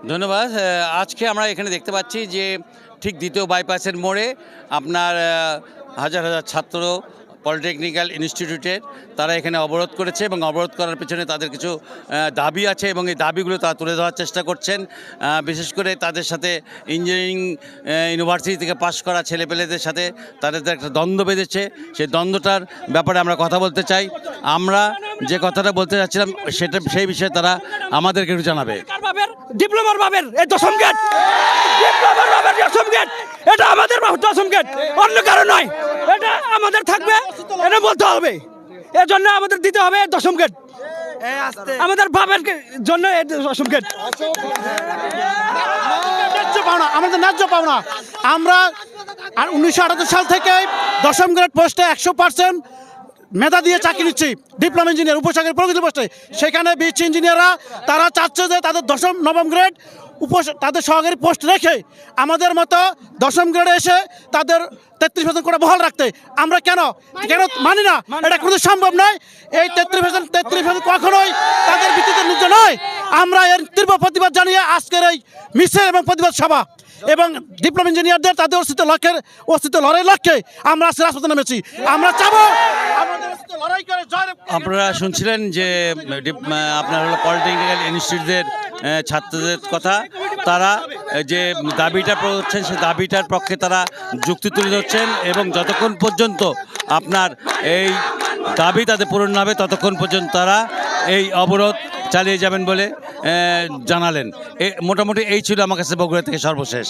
ধন্যবাদ। আজকে আমরা এখানে দেখতে পাচ্ছি যে ঠিক দ্বিতীয় বাইপাসের মোড়ে আপনার হাজার হাজার ছাত্র পলিটেকনিক্যাল ইনস্টিটিউটের তারা এখানে অবরোধ করেছে এবং অবরোধ করার পেছনে তাদের কিছু দাবি আছে এবং এই দাবিগুলো তারা তুলে ধরার চেষ্টা করছেন। বিশেষ করে তাদের সাথে ইঞ্জিনিয়ারিং ইউনিভার্সিটি থেকে পাশ করা ছেলেপেলেদের সাথে তাদের একটা দ্বন্দ্ব বেঁধেছে। সেই দ্বন্দ্বটার ব্যাপারে আমরা কথা বলতে চাই। আমরা যে কথাটা বলতে চাচ্ছিলাম সেই বিষয়ে তারা আমাদেরকে একটু জানাবে। ডিপ্লোমার বাবের এই দশম গেট, ডিপ্লোমার বাবের দশম গেট, এটা আমাদের দশম গেট, অন্য কারণ নয়। এটা আমাদের থাকবে, এটা বলতে হবে। এর জন্য আমাদের দিতে হবে দশম গেট, আমাদের বাবের জন্য দশম গেট। ন্যায্য পাওনা, আমাদের ন্যায্য পাওনা। আমরা 1978 সাল থেকে দশম গ্রেড পোস্টে 100% মেধা দিয়ে চাকরি নিচ্ছি, ডিপ্লোমা ইঞ্জিনিয়ার উপসাগরের প্রকৃতি পোস্টে। সেখানে বিএসসি ইঞ্জিনিয়াররা তারা চাচ্ছে যে তাদের দশম নবম গ্রেড তাদের সহকারী পোস্ট রেখে আমাদের মতো দশম গ্রেডে এসে তাদের 33% করে বহাল রাখতে। আমরা কেন মানি না, এটা কোনো সম্ভব নয়। এই 33% কখনোই তাদের ভিত্তিতে নিতে নয়। আমরা এর তীব্র প্রতিবাদ জানিয়ে আজকের এই মিছিল এবং প্রতিবাদ সভা এবং ডিপ্লোমা ইঞ্জিনিয়ারদের তাদের অস্তিত্ব লড়াই লক্ষ্যে আমরা আজকে রাজপথে নেমেছি। আমরা চাবো আপনারা শুনছিলেন যে আপনার হলো পলিটেকনিক্যাল ইনস্টিটিউটের ছাত্রদের কথা। তারা যে দাবিটা করছেন সেই দাবিটার পক্ষে তারা যুক্তি তুলে ধরছেন এবং যতক্ষণ পর্যন্ত আপনার এই দাবি তাদের পূরণ হবে ততক্ষণ পর্যন্ত তারা এই অবরোধ চালিয়ে যাবেন বলে জানালেন। মোটামুটি এই ছিল আমার কাছে বগুড়া থেকে সর্বশেষ।